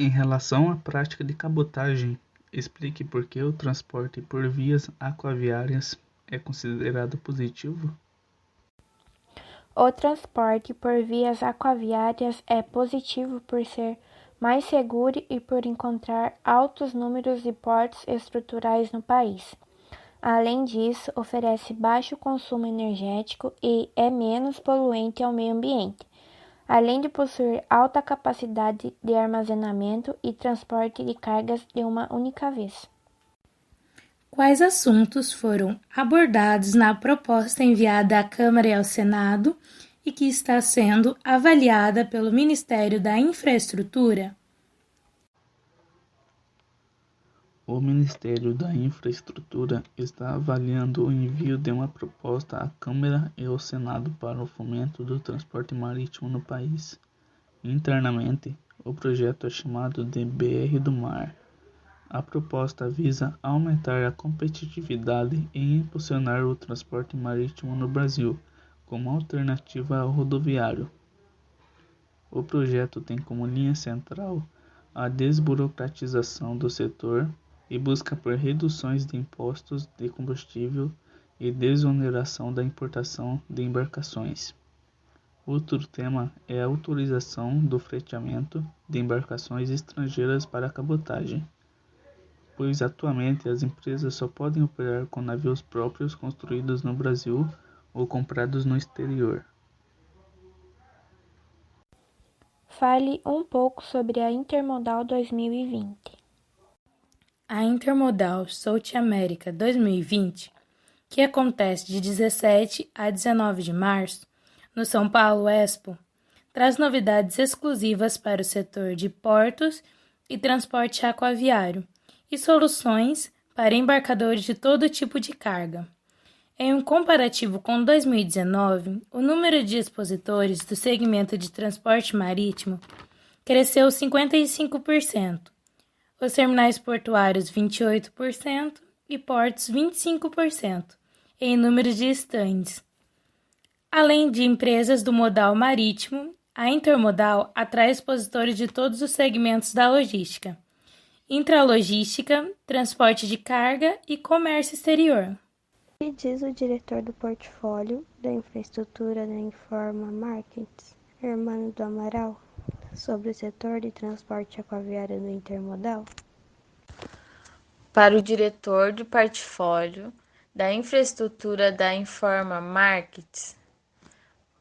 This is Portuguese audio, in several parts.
Em relação à prática de cabotagem, explique por que o transporte por vias aquaviárias é considerado positivo. O transporte por vias aquaviárias é positivo por ser mais seguro e por encontrar altos números de portos estruturais no país. Além disso, oferece baixo consumo energético e é menos poluente ao meio ambiente, além de possuir alta capacidade de armazenamento e transporte de cargas de uma única vez. Quais assuntos foram abordados na proposta enviada à Câmara e ao Senado e que está sendo avaliada pelo Ministério da Infraestrutura? O Ministério da Infraestrutura está avaliando o envio de uma proposta à Câmara e ao Senado para o fomento do transporte marítimo no país. Internamente, o projeto é chamado de BR do Mar. A proposta visa aumentar a competitividade e impulsionar o transporte marítimo no Brasil, como alternativa ao rodoviário. O projeto tem como linha central a desburocratização do setor e busca por reduções de impostos de combustível e desoneração da importação de embarcações. Outro tema é a autorização do freteamento de embarcações estrangeiras para cabotagem, pois atualmente as empresas só podem operar com navios próprios construídos no Brasil ou comprados no exterior. Fale um pouco sobre a Intermodal 2020. A Intermodal South America 2020, que acontece de 17 a 19 de março, no São Paulo Expo, traz novidades exclusivas para o setor de portos e transporte aquaviário e soluções para embarcadores de todo tipo de carga. Em um comparativo com 2019, o número de expositores do segmento de transporte marítimo cresceu 55%, os terminais portuários 28% e portos 25% em número de estandes. Além de empresas do modal marítimo, a Intermodal atrai expositores de todos os segmentos da logística, intralogística, transporte de carga e comércio exterior. O que diz o diretor do portfólio da infraestrutura da Informa Markets, Hermano do Amaral, sobre o setor de transporte aquaviário no intermodal? Para o diretor do portfólio da infraestrutura da Informa Markets,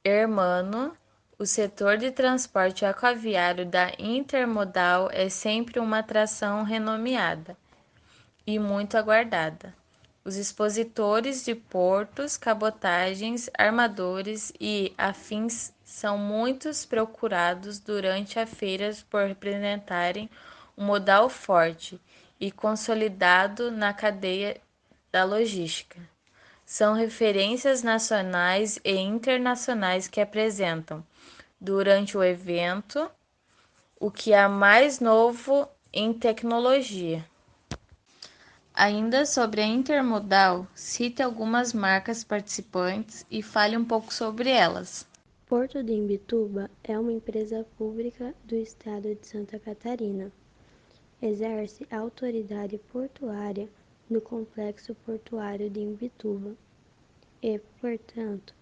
Hermano, o setor de transporte aquaviário da Intermodal é sempre uma atração renomeada e muito aguardada. Os expositores de portos, cabotagens, armadores e afins são muitos procurados durante a feira por representarem um modal forte e consolidado na cadeia da logística. São referências nacionais e internacionais que apresentam, durante o evento, o que há mais novo em tecnologia. Ainda sobre a Intermodal, cite algumas marcas participantes e fale um pouco sobre elas. Porto de Imbituba é uma empresa pública do estado de Santa Catarina. Exerce a autoridade portuária no Complexo Portuário de Imbituba e, portanto,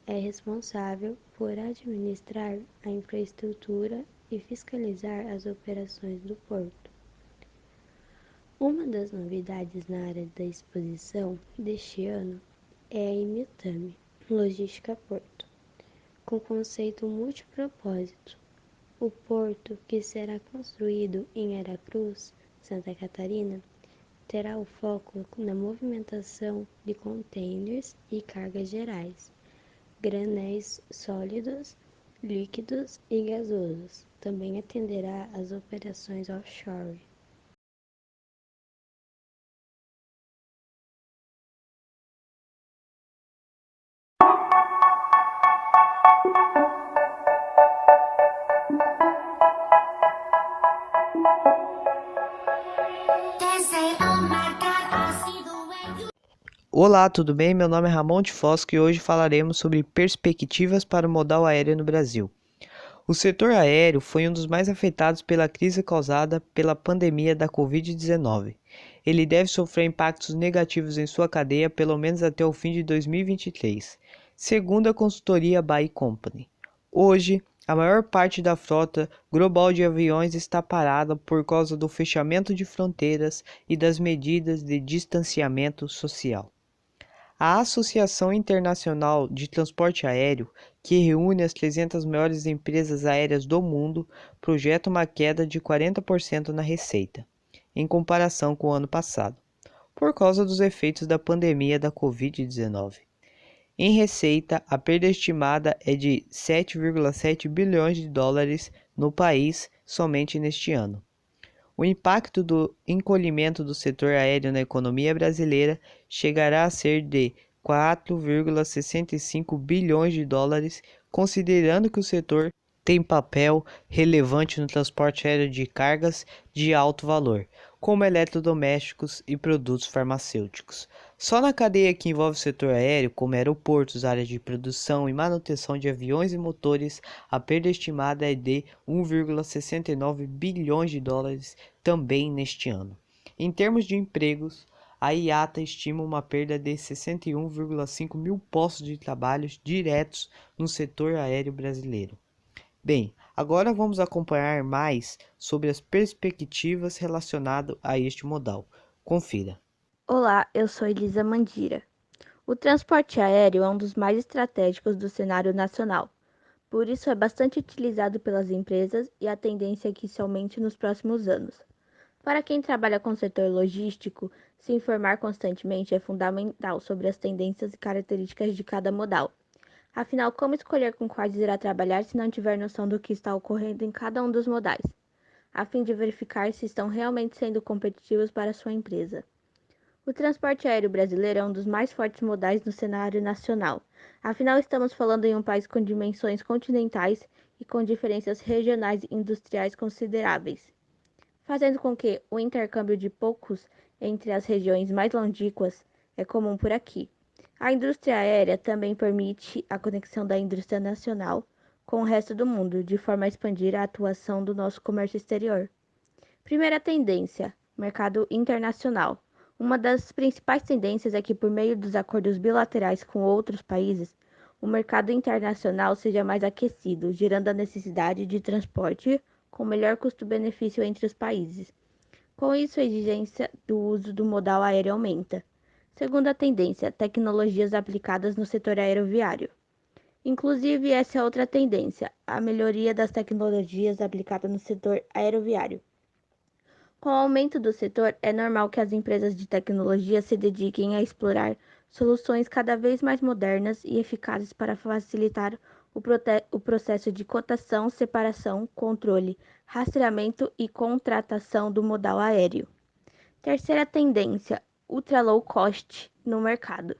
é responsável por administrar a infraestrutura e fiscalizar as operações do porto. Uma das novidades na área da exposição deste ano é a Imetame Logística Porto, com conceito multipropósito. O porto, que será construído em Aracruz, Santa Catarina, terá o foco na movimentação de contêineres e cargas gerais, granéis sólidos, líquidos e gasosos. Também atenderá às operações offshore. Olá, tudo bem? Meu nome é Ramon de Fosco e hoje falaremos sobre perspectivas para o modal aéreo no Brasil. O setor aéreo foi um dos mais afetados pela crise causada pela pandemia da Covid-19. Ele deve sofrer impactos negativos em sua cadeia pelo menos até o fim de 2023, segundo a consultoria Buy Company. Hoje, a maior parte da frota global de aviões está parada por causa do fechamento de fronteiras e das medidas de distanciamento social. A Associação Internacional de Transporte Aéreo, que reúne as 300 maiores empresas aéreas do mundo, projeta uma queda de 40% na receita, em comparação com o ano passado, por causa dos efeitos da pandemia da Covid-19. Em receita, a perda estimada é de 7,7 bilhões de dólares no país somente neste ano. O impacto do encolhimento do setor aéreo na economia brasileira chegará a ser de 4,65 bilhões de dólares, considerando que o setor tem papel relevante no transporte aéreo de cargas de alto valor, como eletrodomésticos e produtos farmacêuticos. Só na cadeia que envolve o setor aéreo, como aeroportos, áreas de produção e manutenção de aviões e motores, a perda estimada é de 1,69 bilhões de dólares também neste ano. Em termos de empregos, a IATA estima uma perda de 61,5 mil postos de trabalho diretos no setor aéreo brasileiro. Bem, agora vamos acompanhar mais sobre as perspectivas relacionadas a este modal. Confira. Olá, eu sou Elisa Mandira. O transporte aéreo é um dos mais estratégicos do cenário nacional. Por isso é bastante utilizado pelas empresas e a tendência é que isso aumente nos próximos anos. Para quem trabalha com o setor logístico, se informar constantemente é fundamental sobre as tendências e características de cada modal. Afinal, como escolher com quais irá trabalhar se não tiver noção do que está ocorrendo em cada um dos modais, a fim de verificar se estão realmente sendo competitivos para a sua empresa? O transporte aéreo brasileiro é um dos mais fortes modais no cenário nacional. Afinal, estamos falando em um país com dimensões continentais e com diferenças regionais e industriais consideráveis, fazendo com que o intercâmbio de poucos entre as regiões mais longínquas é comum por aqui. A indústria aérea também permite a conexão da indústria nacional com o resto do mundo, de forma a expandir a atuação do nosso comércio exterior. Primeira tendência: mercado internacional. Uma das principais tendências é que, por meio dos acordos bilaterais com outros países, o mercado internacional seja mais aquecido, gerando a necessidade de transporte com melhor custo-benefício entre os países. Com isso, a exigência do uso do modal aéreo aumenta. Segunda tendência: tecnologias aplicadas no setor aeroviário. Inclusive, essa é outra tendência, a melhoria das tecnologias aplicadas no setor aeroviário. Com o aumento do setor, é normal que as empresas de tecnologia se dediquem a explorar soluções cada vez mais modernas e eficazes para facilitar o processo de cotação, separação, controle, rastreamento e contratação do modal aéreo. Terceira tendência: ultra low cost no mercado.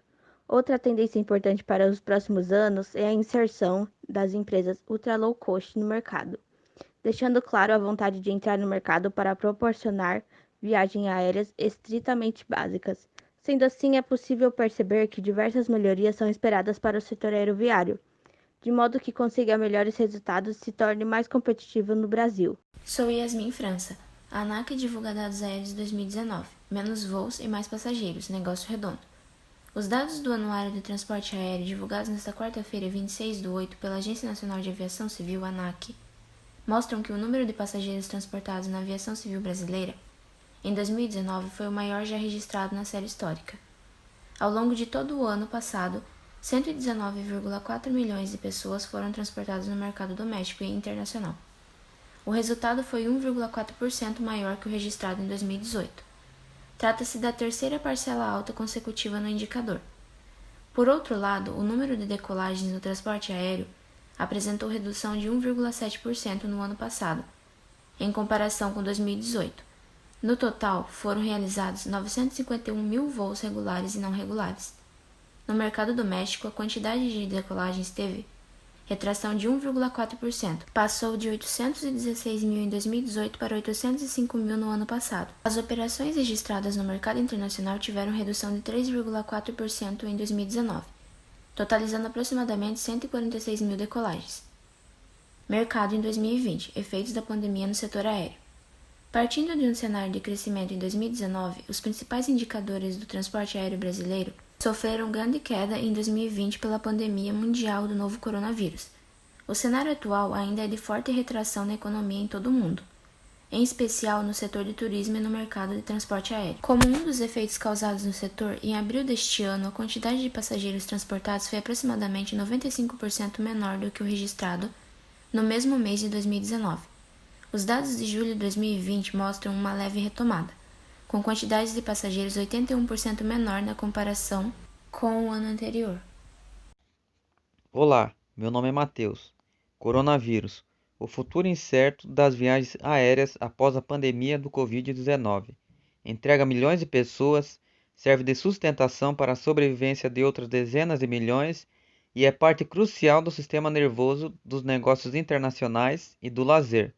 Outra tendência importante para os próximos anos é a inserção das empresas ultra low cost no mercado, deixando claro a vontade de entrar no mercado para proporcionar viagens aéreas estritamente básicas. Sendo assim, é possível perceber que diversas melhorias são esperadas para o setor aeroviário, de modo que consiga melhores resultados e se torne mais competitivo no Brasil. Sou Yasmin França. A ANAC divulga dados aéreos de 2019. Menos voos e mais passageiros. Negócio redondo. Os dados do Anuário de Transporte Aéreo divulgados nesta quarta-feira, 26/8, pela Agência Nacional de Aviação Civil, ANAC, mostram que o número de passageiros transportados na aviação civil brasileira em 2019 foi o maior já registrado na série histórica. Ao longo de todo o ano passado, 119,4 milhões de pessoas foram transportadas no mercado doméstico e internacional. O resultado foi 1,4% maior que o registrado em 2018. Trata-se da terceira parcela alta consecutiva no indicador. Por outro lado, o número de decolagens no transporte aéreo apresentou redução de 1,7% no ano passado, em comparação com 2018. No total, foram realizados 951 mil voos regulares e não regulares. No mercado doméstico, a quantidade de decolagens teve retração de 1,4%, passou de 816 mil em 2018 para 805 mil no ano passado. As operações registradas no mercado internacional tiveram redução de 3,4% em 2019, totalizando aproximadamente 146 mil decolagens. Mercado em 2020. Efeitos da pandemia no setor aéreo. Partindo de um cenário de crescimento em 2019, os principais indicadores do transporte aéreo brasileiro sofreram grande queda em 2020 pela pandemia mundial do novo coronavírus. O cenário atual ainda é de forte retração na economia em todo o mundo, em especial no setor de turismo e no mercado de transporte aéreo. Como um dos efeitos causados no setor, em abril deste ano, a quantidade de passageiros transportados foi aproximadamente 95% menor do que o registrado no mesmo mês de 2019. Os dados de julho de 2020 mostram uma leve retomada, com quantidades de passageiros 81% menor na comparação com o ano anterior. Olá, meu nome é Matheus. Coronavírus. O futuro incerto das viagens aéreas após a pandemia do Covid-19. Entrega milhões de pessoas, serve de sustentação para a sobrevivência de outras dezenas de milhões e é parte crucial do sistema nervoso dos negócios internacionais e do lazer.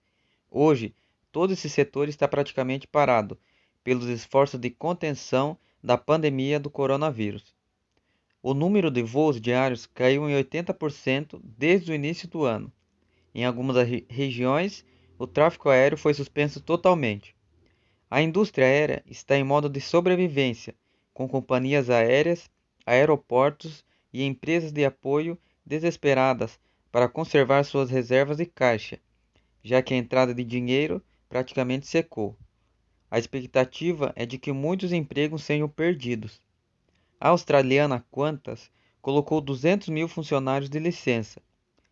Hoje, todo esse setor está praticamente parado pelos esforços de contenção da pandemia do coronavírus. O número de voos diários caiu em 80% desde o início do ano. Em algumas regiões, o tráfego aéreo foi suspenso totalmente. A indústria aérea está em modo de sobrevivência, com companhias aéreas, aeroportos e empresas de apoio desesperadas para conservar suas reservas de caixa, já que a entrada de dinheiro praticamente secou. A expectativa é de que muitos empregos sejam perdidos. A australiana Qantas colocou 200 mil funcionários de licença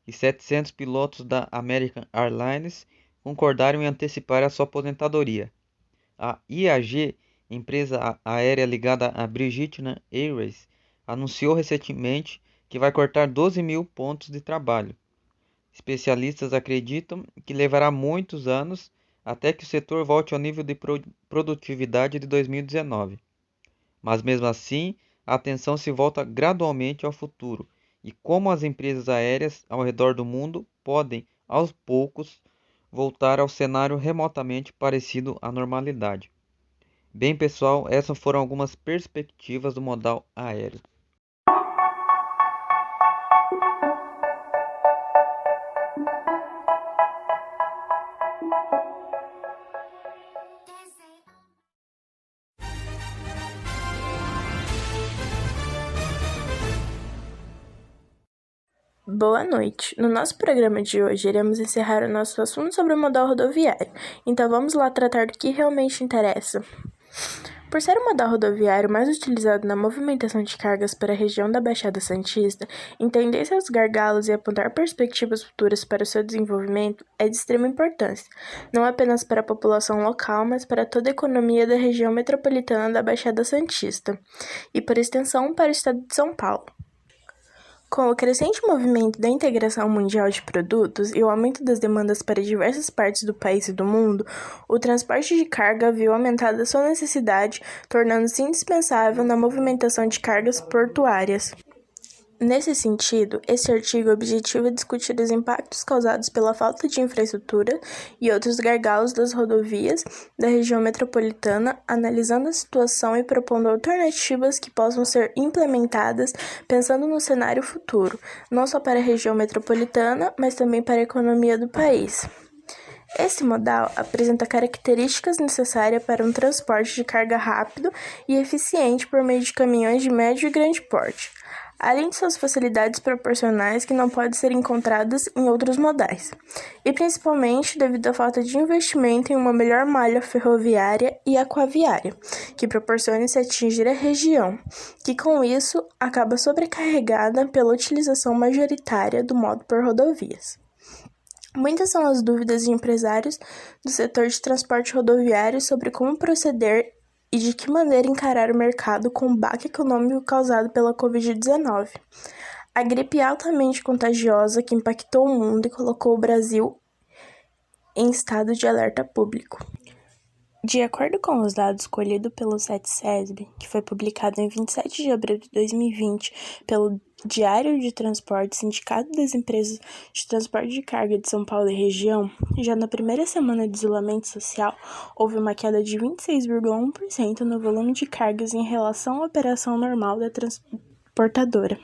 e 700 pilotos da American Airlines concordaram em antecipar a sua aposentadoria. A IAG, empresa aérea ligada à British Airways, anunciou recentemente que vai cortar 12 mil pontos de trabalho. Especialistas acreditam que levará muitos anos até que o setor volte ao nível de produtividade de 2019. Mas mesmo assim, a atenção se volta gradualmente ao futuro e como as empresas aéreas ao redor do mundo podem, aos poucos, voltar ao cenário remotamente parecido à normalidade. Bem, pessoal, essas foram algumas perspectivas do modal aéreo. Boa noite. No nosso programa de hoje, iremos encerrar o nosso assunto sobre o modal rodoviário. Então vamos lá tratar do que realmente interessa. Por ser o modal rodoviário mais utilizado na movimentação de cargas para a região da Baixada Santista, entender seus gargalos e apontar perspectivas futuras para o seu desenvolvimento é de extrema importância, não apenas para a população local, mas para toda a economia da região metropolitana da Baixada Santista e, por extensão, para o estado de São Paulo. Com o crescente movimento da integração mundial de produtos e o aumento das demandas para diversas partes do país e do mundo, o transporte de carga viu aumentada sua necessidade, tornando-se indispensável na movimentação de cargas portuárias. Nesse sentido, esse artigo objetiva discutir os impactos causados pela falta de infraestrutura e outros gargalos das rodovias da região metropolitana, analisando a situação e propondo alternativas que possam ser implementadas pensando no cenário futuro, não só para a região metropolitana, mas também para a economia do país. Esse modal apresenta características necessárias para um transporte de carga rápido e eficiente por meio de caminhões de médio e grande porte, além de suas facilidades proporcionais que não podem ser encontradas em outros modais, e principalmente devido à falta de investimento em uma melhor malha ferroviária e aquaviária, que proporcione se atingir a região, que com isso acaba sobrecarregada pela utilização majoritária do modo por rodovias. Muitas são as dúvidas de empresários do setor de transporte rodoviário sobre como proceder e de que maneira encarar o mercado com o baque econômico causado pela Covid-19, a gripe altamente contagiosa que impactou o mundo e colocou o Brasil em estado de alerta público. De acordo com os dados colhidos pelo CETSESB, que foi publicado em 27 de abril de 2020 pelo Diário de Transporte, Sindicato das Empresas de Transporte de Carga de São Paulo e Região, já na primeira semana de isolamento social, houve uma queda de 26,1% no volume de cargas em relação à operação normal da transportadora.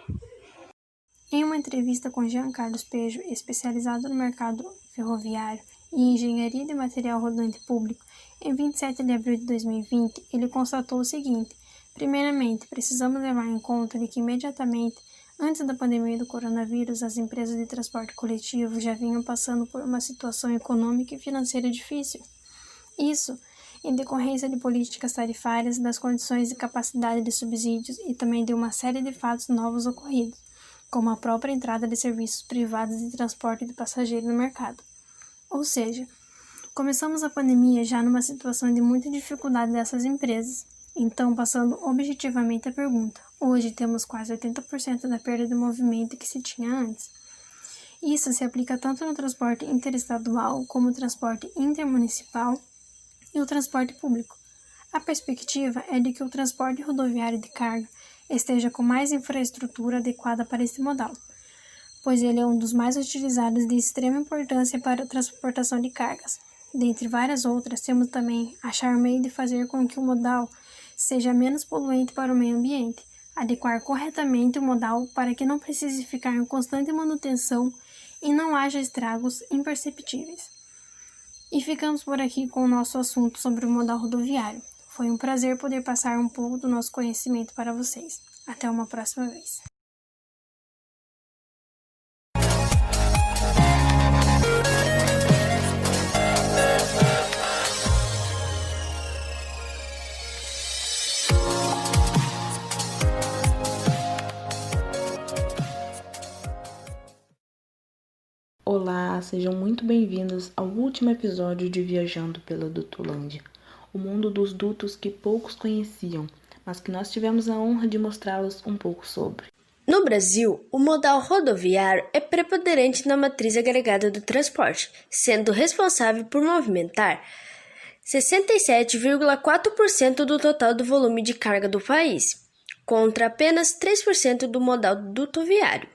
Em uma entrevista com Jean Carlos Pejo, especializado no mercado ferroviário e engenharia de material rodante público, em 27 de abril de 2020, ele constatou o seguinte: primeiramente, precisamos levar em conta de que imediatamente antes da pandemia do coronavírus, as empresas de transporte coletivo já vinham passando por uma situação econômica e financeira difícil. Isso em decorrência de políticas tarifárias, das condições de capacidade de subsídios e também de uma série de fatos novos ocorridos, como a própria entrada de serviços privados de transporte de passageiros no mercado. Ou seja, começamos a pandemia já numa situação de muita dificuldade dessas empresas. Então, passando objetivamente a pergunta, hoje temos quase 80% da perda de movimento que se tinha antes. Isso se aplica tanto no transporte interestadual como no transporte intermunicipal e o transporte público. A perspectiva é de que o transporte rodoviário de carga esteja com mais infraestrutura adequada para esse modal, pois ele é um dos mais utilizados de extrema importância para a transportação de cargas. Dentre várias outras, temos também achar meio de fazer com que o modal seja menos poluente para o meio ambiente, adequar corretamente o modal para que não precise ficar em constante manutenção e não haja estragos imperceptíveis. E ficamos por aqui com o nosso assunto sobre o modal rodoviário. Foi um prazer poder passar um pouco do nosso conhecimento para vocês. Até uma próxima vez. Olá, sejam muito bem-vindos ao último episódio de Viajando pela Dutolândia, o mundo dos dutos que poucos conheciam, mas que nós tivemos a honra de mostrá-los um pouco sobre. No Brasil, o modal rodoviário é preponderante na matriz agregada do transporte, sendo responsável por movimentar 67,4% do total do volume de carga do país, contra apenas 3% do modal dutoviário.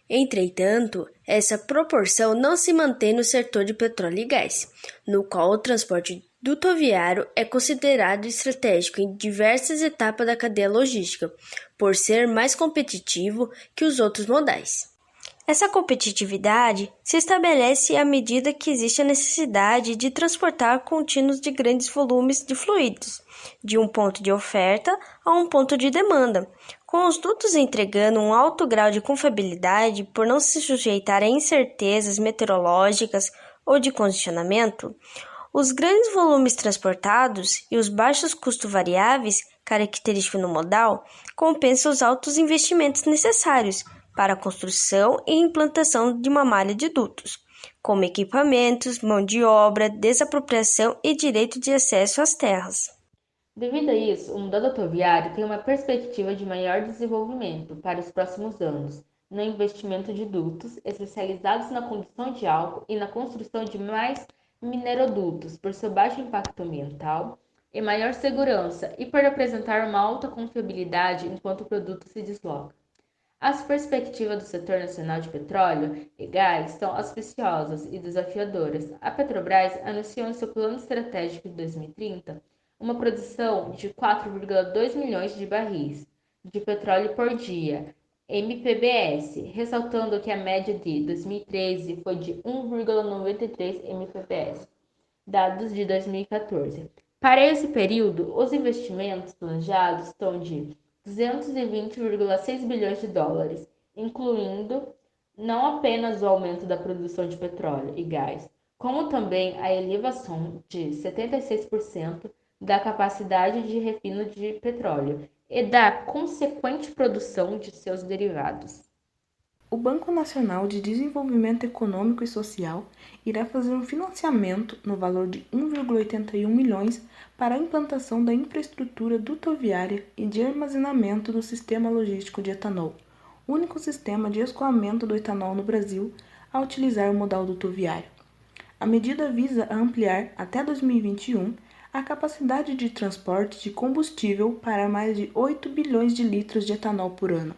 Entretanto, essa proporção não se mantém no setor de petróleo e gás, no qual o transporte dutoviário é considerado estratégico em diversas etapas da cadeia logística, por ser mais competitivo que os outros modais. Essa competitividade se estabelece à medida que existe a necessidade de transportar contínuos de grandes volumes de fluidos, de um ponto de oferta a um ponto de demanda, com os dutos entregando um alto grau de confiabilidade por não se sujeitar a incertezas meteorológicas ou de condicionamento. Os grandes volumes transportados e os baixos custos variáveis, característicos no modal, compensam os altos investimentos necessários para a construção e implantação de uma malha de dutos, como equipamentos, mão de obra, desapropriação e direito de acesso às terras. Devido a isso, o modal rodoviário tem uma perspectiva de maior desenvolvimento para os próximos anos, no investimento de dutos especializados na condução de álcool e na construção de mais minerodutos por seu baixo impacto ambiental e maior segurança e por apresentar uma alta confiabilidade enquanto o produto se desloca. As perspectivas do setor nacional de petróleo e gás são auspiciosas e desafiadoras. A Petrobras anunciou em seu plano estratégico de 2030 uma produção de 4,2 milhões de barris de petróleo por dia, MPBS, ressaltando que a média de 2013 foi de 1,93 MPBS, dados de 2014. Para esse período, os investimentos planejados estão de 220,6 bilhões de dólares, incluindo não apenas o aumento da produção de petróleo e gás, como também a elevação de 76% da capacidade de refino de petróleo e da consequente produção de seus derivados. O Banco Nacional de Desenvolvimento Econômico e Social irá fazer um financiamento no valor de 1,81 milhões para a implantação da infraestrutura dutoviária e de armazenamento do sistema logístico de etanol, único sistema de escoamento do etanol no Brasil a utilizar o modal dutoviário. A medida visa ampliar, até 2021, a capacidade de transporte de combustível para mais de 8 bilhões de litros de etanol por ano.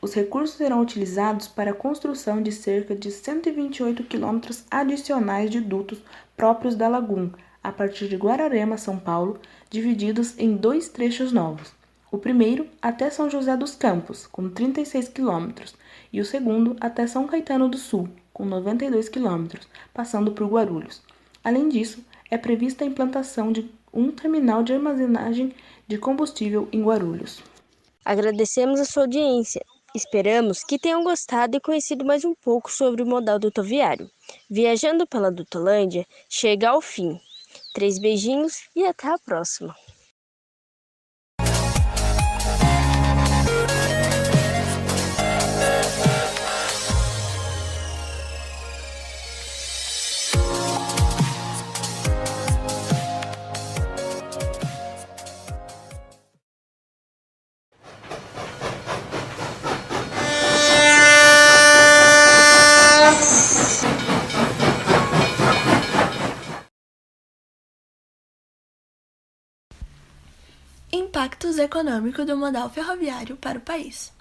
Os recursos serão utilizados para a construção de cerca de 128 quilômetros adicionais de dutos próprios da Lagum, a partir de Guararema, São Paulo, divididos em 2 trechos novos. O primeiro até São José dos Campos, com 36 quilômetros, e o segundo até São Caetano do Sul, com 92 quilômetros, passando por Guarulhos. Além disso, é prevista a implantação de um terminal de armazenagem de combustível em Guarulhos. Agradecemos a sua audiência. Esperamos que tenham gostado e conhecido mais um pouco sobre o modal dutoviário. Viajando pela Dutolândia, chega ao fim. 3 beijinhos e até a próxima! Impactos econômicos do modal ferroviário para o país.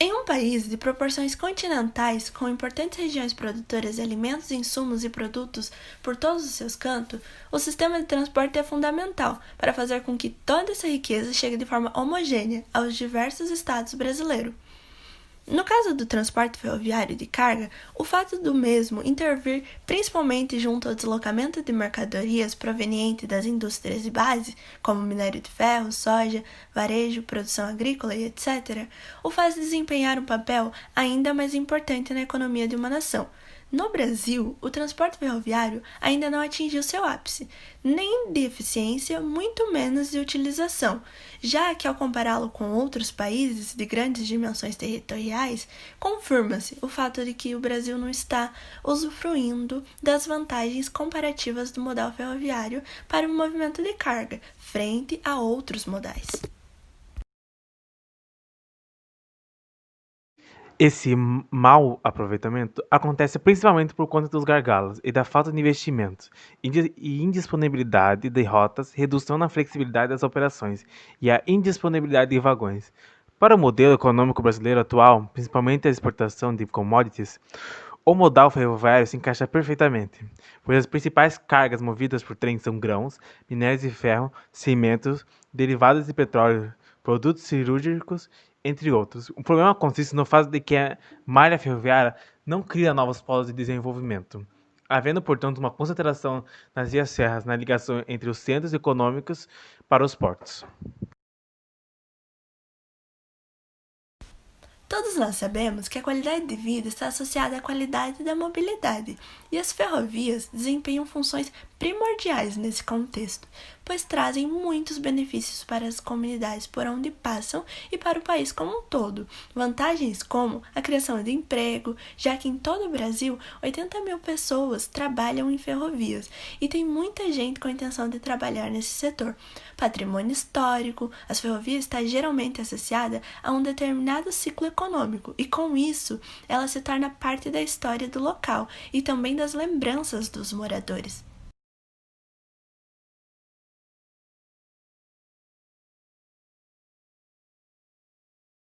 Em um país de proporções continentais, com importantes regiões produtoras de alimentos, insumos e produtos por todos os seus cantos, o sistema de transporte é fundamental para fazer com que toda essa riqueza chegue de forma homogênea aos diversos estados brasileiros. No caso do transporte ferroviário de carga, o fato do mesmo intervir principalmente junto ao deslocamento de mercadorias provenientes das indústrias de base, como minério de ferro, soja, varejo, produção agrícola e etc., o faz desempenhar um papel ainda mais importante na economia de uma nação. No Brasil, o transporte ferroviário ainda não atingiu seu ápice, nem de eficiência, muito menos de utilização, já que ao compará-lo com outros países de grandes dimensões territoriais, confirma-se o fato de que o Brasil não está usufruindo das vantagens comparativas do modal ferroviário para o movimento de carga, frente a outros modais. Esse mau aproveitamento acontece principalmente por conta dos gargalos e da falta de investimento, e indisponibilidade de rotas, redução na flexibilidade das operações e a indisponibilidade de vagões. Para o modelo econômico brasileiro atual, principalmente a exportação de commodities, o modal ferroviário se encaixa perfeitamente, pois as principais cargas movidas por trem são grãos, minérios de ferro, cimentos, derivados de petróleo, produtos cirúrgicos, entre outros. O problema consiste no fato de que a malha ferroviária não cria novos polos de desenvolvimento, havendo, portanto, uma concentração nas vias férreas na ligação entre os centros econômicos para os portos. Todos nós sabemos que a qualidade de vida está associada à qualidade da mobilidade, e as ferrovias desempenham funções primordiais nesse contexto, pois trazem muitos benefícios para as comunidades por onde passam e para o país como um todo. Vantagens como a criação de emprego, já que em todo o Brasil 80 mil pessoas trabalham em ferrovias e tem muita gente com a intenção de trabalhar nesse setor. Patrimônio histórico, as ferrovias estão geralmente associadas a um determinado ciclo econômico e com isso ela se torna parte da história do local e também das lembranças dos moradores.